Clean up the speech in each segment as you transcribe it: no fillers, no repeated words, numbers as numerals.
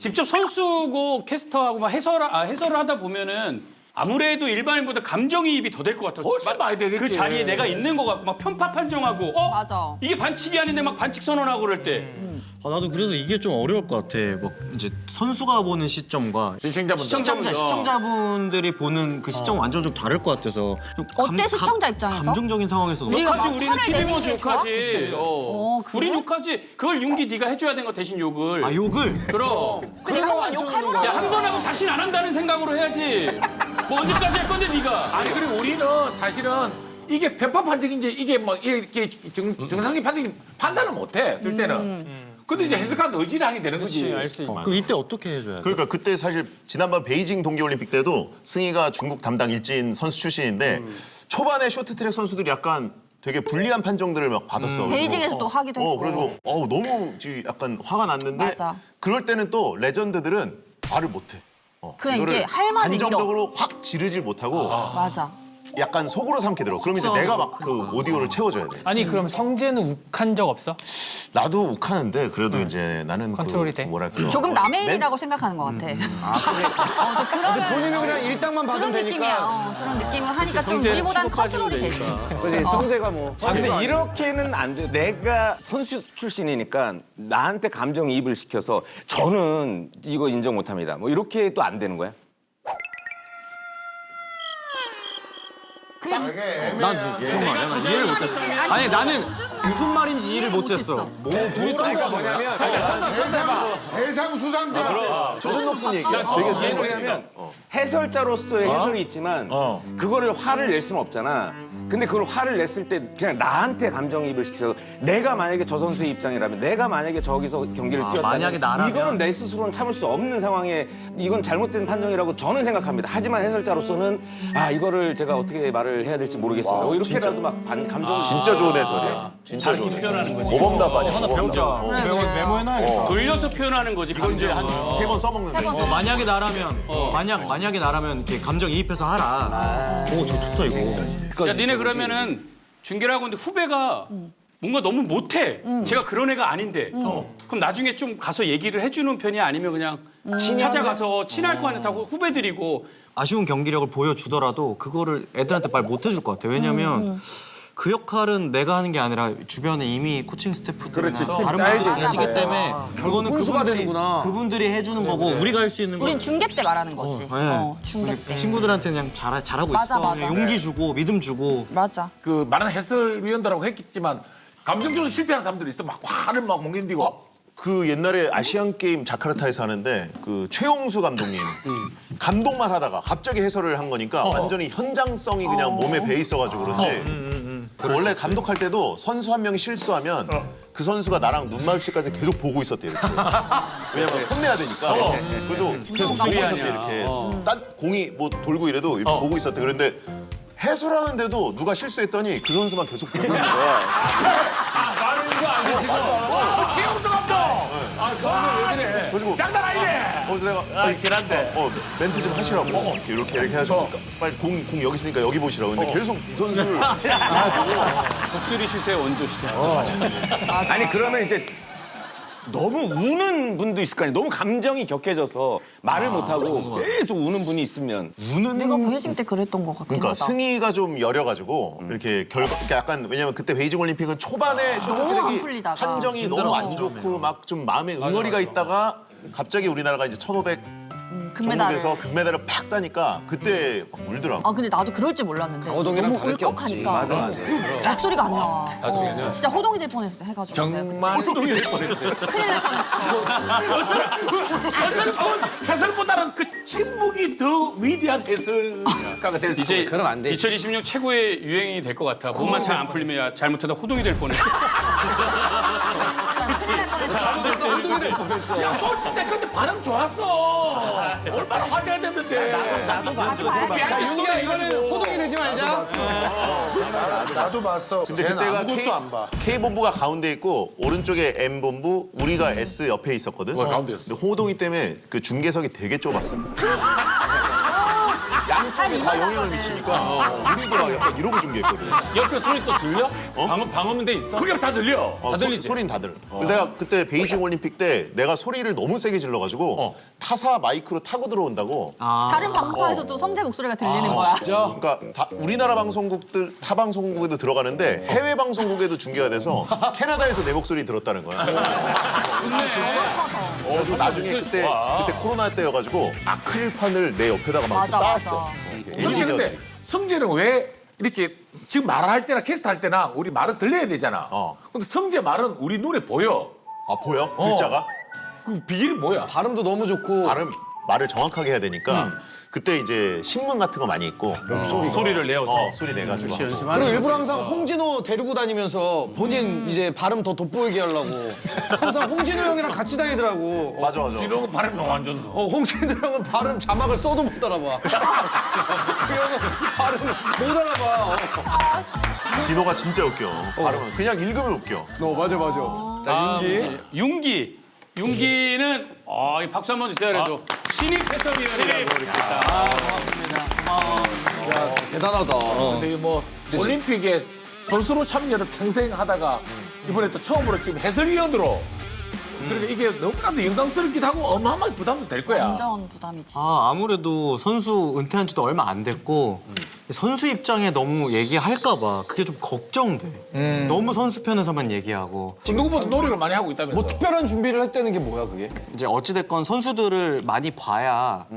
직접 선수고 캐스터하고 막 해설을 하다 보면은 아무래도 일반인보다 감정이입이 더 될 것 같아. 훨씬 많이 되겠지. 그 자리에 내가 있는 것 같고 막 편파 판정하고 맞아. 이게 반칙이 아닌데 막 반칙 선언하고 그럴 때 나도 그래서 이게 좀 어려울 것 같아. 막 이제 선수가 보는 시점과 시청자분들이 보는 그 시점 완전 좀 다를 것 같아서. 어때, 시청자 입장에서? 감정적인 상황에서 우리가 욕하지. 막 우리는 화를 TV 내는 보지 게 좋아? 욕하지. 그래? 우린 욕하지. 그걸 윤기 네가 해줘야 되는 거 대신 욕을. 아 욕을? 그럼. 근데 한번 욕해보라. 야, 한 번 하고 다시 안 한다는 생각으로 해야지. 뭐 언제까지 할 건데 네가. 아니 그리고 우리는 사실은 이게 편파 판정인지 이게 뭐 이렇게 정상적인 판정인지 판단을 못해 들 때는. 근데 이제 해석하는 의지를 하게 되는 거지. 알수 있어. 그럼 이때 어떻게 해줘야 돼? 그러니까 그때 사실 지난번 베이징 동계올림픽 때도 승희가 중국 담당 일진 선수 출신인데 초반에 쇼트트랙 선수들이 약간 되게 불리한 판정들을 막 받았어. 베이징에서 또 하기도 했고. 그래서 너무 지금 약간 화가 났는데 맞아. 그럴 때는 또 레전드들은 말을 못해. 그냥 이거를 이게 할 말을 감정적으로 확 지르질 못하고 맞아. 약간 속으로 삼게 들어. 그럼 이제 내가 막 그 오디오를 채워줘야 돼. 아니 그럼 성재는 욱한 적 없어? 나도 욱하는데 그래도 이제 나는 컨트롤이 그 돼? 뭐랄까. 조금 남의 일이라고 생각하는 것 같아. 그러면 본인은 그냥 일당만 받으면 그런 느낌이야. 되니까. 그런 느낌을 하니까 좀 성재는 우리보단 치고 빠지면 컨트롤이 되지. 그지 성재가 뭐. 아, 근데 이렇게는 안 돼. 내가 선수 출신이니까 나한테 감정이입을 시켜서 저는 이거 인정 못합니다. 뭐 이렇게 해도 안 되는 거야? 난 무슨 말이야? 나 이해를 못했어. 아니 나는 무슨 말인지 이해를 못했어. 대상 수상자. 수준 높은 얘기야. 되게 수준 높은 얘기야. 왜냐면 해설자로서의 해설이 있지만 그거를 화를 낼 수는 없잖아. 근데 그걸 화를 냈을 때 그냥 나한테 감정이입을 시켜서 내가 만약에 저 선수의 입장이라면 내가 만약에 저기서 경기를 뛰었다면 만약에 나라면? 이거는 내 스스로는 참을 수 없는 상황에 이건 잘못된 판정이라고 저는 생각합니다. 하지만 해설자로서는 이거를 제가 어떻게 말을 해야 될지 모르겠습니다. 이렇게라도 막 감정 진짜 좋은 해설이야. 진짜 좋은 해설. 모범답안이야. 모범답안. 메모해놔야겠다. 돌려서 표현하는 거지. 이건 이제 한 세 번 써먹는데. 만약에 나라면 만약에 나라면 이렇게 감정 이입해서 하라. 오 저 좋다 이거. 야, 니네 그러면은 중계를 하고 있는데 후배가 뭔가 너무 못해. 제가 그런 애가 아닌데. 그럼 나중에 좀 가서 얘기를 해주는 편이 아니면 그냥 찾아가서 친할 거 아니야. 다 후배들이고. 아쉬운 경기력을 보여주더라도 그거를 애들한테 말 못 해줄 것 같아. 왜냐면 그 역할은 내가 하는 게 아니라 주변에 이미 코칭 스태프들이나 다른 분들이 계시기 때문에 그거는 훈수가 되는구나. 그분들이 해주는 거고 우리가 할 수 있는 건 우린 중계 때 말하는 거지. 중계 때. 친구들한테 그냥 잘하고 맞아, 있어. 맞아. 그냥 용기 주고 믿음 주고. 맞아. 그 많은 해설위원들하고 했겠지만 감정적으로 실패한 사람들이 있어. 막 화를 막 못 견디고. 그 옛날에 아시안 게임 자카르타에서 하는데 그 최용수 감독님 감독만 하다가 갑자기 해설을 한 거니까 완전히 현장성이 그냥 몸에 배 있어가지고 그런지 그 원래 감독할 때도 선수 한 명이 실수하면 그 선수가 나랑 눈 마주칠 때까지 계속 보고 있었대 이렇게. 왜냐면 혼내야 되니까. 그래서 계속 보고 있었대 이렇게. 딴 공이 뭐 돌고 이래도 이렇게 보고 있었대. 그런데 해설하는데도 누가 실수했더니 그 선수만 계속 보고 있는 거야. 말은 이거 안 되시고. 최영수 감독. 그거는 왜 그래? 그래서 장난 아니네. 그래서 내가 지난데. 멘트 좀 하시라고 이렇게 해가지고 빨리 공 여기 있으니까 여기 보시라고 근데 계속 이 선수를 독수리 슛의 원조시죠. 아니 그러면 이제 너무 우는 분도 있을 거 아니야. 너무 감정이 격해져서 말을 못하고 계속 우는 분이 있으면 내가 베이징 때 그랬던 것 같긴 그러니까 하다. 승희가 좀 여려가지고 이렇게 그러니까 약간 왜냐면 그때 베이징 올림픽은 초반에 안 쇼트트랙이 풀리다가. 판정이 너무 안 좋고 막 좀 마음에 응어리가 있다가 갑자기 우리나라가 이제 1500 금메달을. 종목에서 금메달을 팍 따니까 그때 막 울더라고. 근데 나도 그럴 줄 몰랐는데 강호동이랑 너무 다를 게 울컥하니까 맞아, 맞아. 목소리가 안 나와. 진짜 호동이 될 뻔했어 해가지고. 정말 호동이 될 뻔했어요. 큰일 날 뻔했어. 해설보다는 그 침묵이 더 위대한 해설가가 될 수 이제 있어. 그럼 안 되지. 2026 최고의 유행이 될 것 같아. 몸만 잘 안 풀리면 야, 잘못하다 호동이 될 뻔했어. 호동이 될 뻔했어. 야, 솔직히 근데 반응 좋았어. 얼마나 화제가 됐는데. 나도 봤어. 야 윤기야 이거는 호동이 되지 말자. 나도 봤어. 근데 쟤는 그때가 아무것도 안 봐. K본부가 가운데 있고 오른쪽에 M본부 우리가 S 옆에 있었거든. 가운데였어. 근데 호동이 때문에 그 중계석이 되게 좁았어. 한 다 영향을 이만하거든. 미치니까 우리도 막 약간 이러고 중계했거든. 옆에 소리 또 들려? 방음 돼 있어? 그게 다 들려. 다 들리지? 소리는 다 들려. 내가 그때 베이징 올림픽 때 내가 소리를 너무 세게 질러가지고 타사 마이크로 타고 들어온다고. 다른 방송에서도 성재 목소리가 들리는 거야. 그러니까 우리나라 방송국들 타 방송국에도 들어가는데 해외 방송국에도 중계가 돼서 캐나다에서 내 목소리 들었다는 거야. 그래가지고 나중에 그때 코로나 때여가지고 아크릴판을 내 옆에다가 막 이렇게 맞아, 쌓았어. 성재 근데 성재는 왜 이렇게 지금 말할 때나 캐스트 할 때나 우리 말은 들려야 되잖아. 근데 성재 말은 우리 눈에 보여. 아 보여? 글자가? 그 비결이 뭐야? 발음도 너무 좋고. 말을 정확하게 해야 되니까 그때 이제 신문 같은 거 많이 있고 소리를 내어서. 소리 내가지고 그리고 일부러 항상 홍진호 데리고 다니면서 본인 이제 발음 더 돋보이게 하려고 항상 홍진호 형이랑 같이 다니더라고. 맞아. 지금 발음이 완전. 홍진호 형은 발음 자막을 써도 못 알아봐. 그 형은 발음을 못 알아봐. 진호가 진짜 웃겨. 발음은 그냥 읽으면 웃겨. 맞아. 자, 윤기. 윤기는 이 박수 한번 주세요. 그래도 신입 해설위원이라고 이렇게 딱. 대단하다. 근데 뭐 올림픽에 선수로 참여를 평생 하다가 이번에 또 처음으로 지금 해설위원으로. 그러니까 이게 너무나도 영광스럽기도 하고 어마어마하게 부담도 될 거야. 완전 부담이지. 아무래도 선수 은퇴한 지도 얼마 안 됐고 선수 입장에 너무 얘기할까 봐 그게 좀 걱정돼. 너무 선수 편에서만 얘기하고 누구보다 노력을 많이 하고 있다면서. 뭐 특별한 준비를 했다는 게 뭐야 그게? 이제 어찌됐건 선수들을 많이 봐야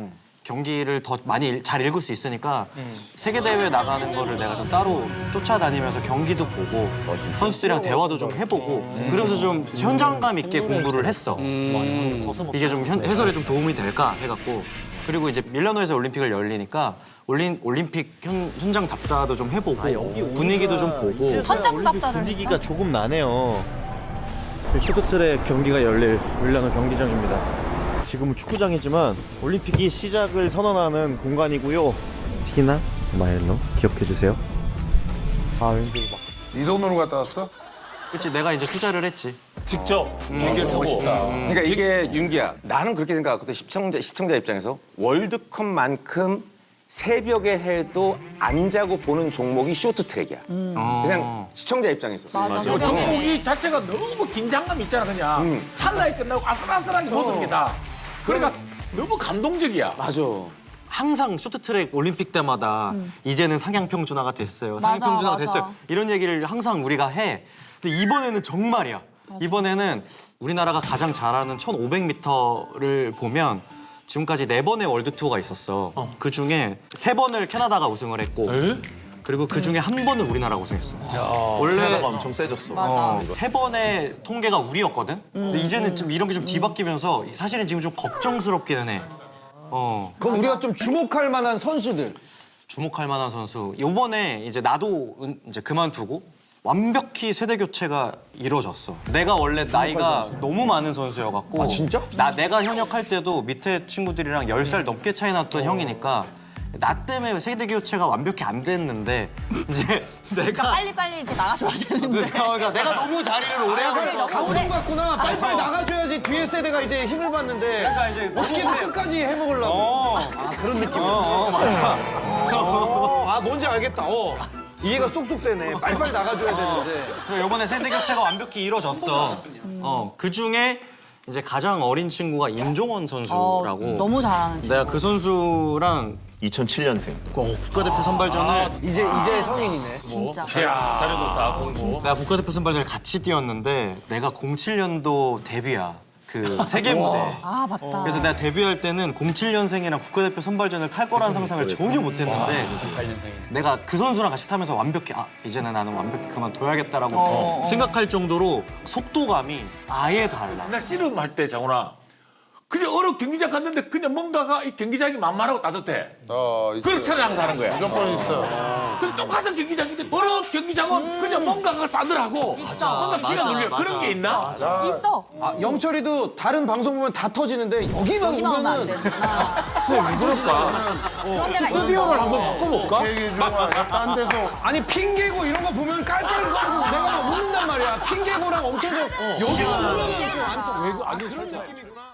경기를 더 많이 잘 읽을 수 있으니까 세계대회 나가는 거를 내가 좀 따로 쫓아다니면서 경기도 보고 선수들이랑 대화도 좀 해보고 그러면서 좀 현장감 있게 공부를 했어. 이게 좀 해설에 좀 도움이 될까 해갖고 그리고 이제 밀라노에서 올림픽을 열리니까 올림픽 현장 답사도 좀 해보고 분위기도 좀 보고 현장 답사를 분위기가 조금 나네요. 쇼트트랙 경기가 열릴 밀라노 경기장입니다. 지금은 축구장이지만 올림픽이 시작을 선언하는 공간이고요. 티나 마일로 기억해주세요. 왠지 막. 네 돈으로 갔다 왔어? 그치 내가 이제 투자를 했지. 직접 경기를 보고 싶다. 그러니까 이게 윤기야. 나는 그렇게 생각하거든. 시청자 입장에서 월드컵만큼 새벽에 해도 안 자고 보는 종목이 쇼트트랙이야. 그냥 시청자 입장에서. 맞아. 종목이 자체가 너무 긴장감 있잖아 그냥. 찰나에 끝나고 아슬아슬하게 모든 게 다. 그러니까 너무 감동적이야. 맞아. 항상 쇼트트랙 올림픽 때마다 이제는 상향평준화가 됐어요. 상향평준화가 맞아. 됐어요. 이런 얘기를 항상 우리가 해. 근데 이번에는 정말이야. 이번에는 우리나라가 가장 잘하는 1500m를 보면 지금까지 4번의 월드 투어가 있었어. 그 중에 3번을 캐나다가 우승을 했고 그리고 그 중에 1번을 우리나라가 우승했어. 원래 캐나다가 엄청 세졌어. 3번의 통계가 우리였거든. 근데 이제는 좀 이런 게 좀 뒤바뀌면서 사실은 지금 좀 걱정스럽기는 해. 그럼 우리가 좀 주목할 만한 선수들. 주목할 만한 선수. 이번에 이제 나도 이제 그만두고 완벽히 세대 교체가 이루어졌어. 내가 원래 나이가 너무 많은 선수여갖고. 아, 진짜? 내가 현역할 때도 밑에 친구들이랑 10살 넘게 차이 났던 형이니까 나 때문에 세대 교체가 완벽히 안 됐는데 이제 내가 빨리빨리 이렇게 나가줘야 되는데. 그러니까 내가 너무 자리를 오래 하고 있어. 감동 같구나. 빨리빨리 나가줘야지 뒤에 세대가 이제 힘을 받는데 그러니까 이제 어떻게든 끝까지 해먹으려고. 그런 느낌이었어. 맞아. 뭔지 알겠다. 이해가 쏙쏙 되네. 빨리빨리 나가줘야 되는데. 그래서 이번에 세대 교체가 완벽히 이루어졌어. 그 중에 이제 가장 어린 친구가 임종원 선수라고. 너무 잘하는 친구. 내가 그 선수랑 2007년생. 국가대표 선발전을 이제 성인이네. 진짜. 자료조사 공부. 내가 국가대표 선발전을 같이 뛰었는데 내가 07년도 데뷔야. 그 세계 무대. 아 맞다. 그래서 내가 데뷔할 때는 07년생이랑 국가대표 선발전을 탈 거라는 상상을 전혀 못했는데 내가 그 선수랑 같이 타면서 완벽히 이제는 나는 완벽히 그만둬야겠다라고 생각할 정도로 속도감이 아예 달라. 나 씨름할 때 장훈아 그냥 어느 경기장 갔는데 그냥 뭔가가 이 경기장이 만만하고 따뜻해. 그렇잖아 항상 하는 거야. 무조건 있어. 근데 똑같은 경기장인데 어느 경기장은 그냥 뭔가가 싸더라고. 뭔가 기가 눌려. 그런 게 있나? 있어. 영철이도 다른 방송 보면 다 터지는데 여기만 여기만 오면 안 오면은 되구나. 왜 그럴까? 그런 데가 스튜디오를 한번 바꿔볼까? 얘기해주고 딴 데서 아니 핑계고 이런 거 보면 깔깔거리고 내가 막 웃는단 말이야. 핑계고랑 엄청 여기만 오면은 안 터. 왜 그런 느낌이구나.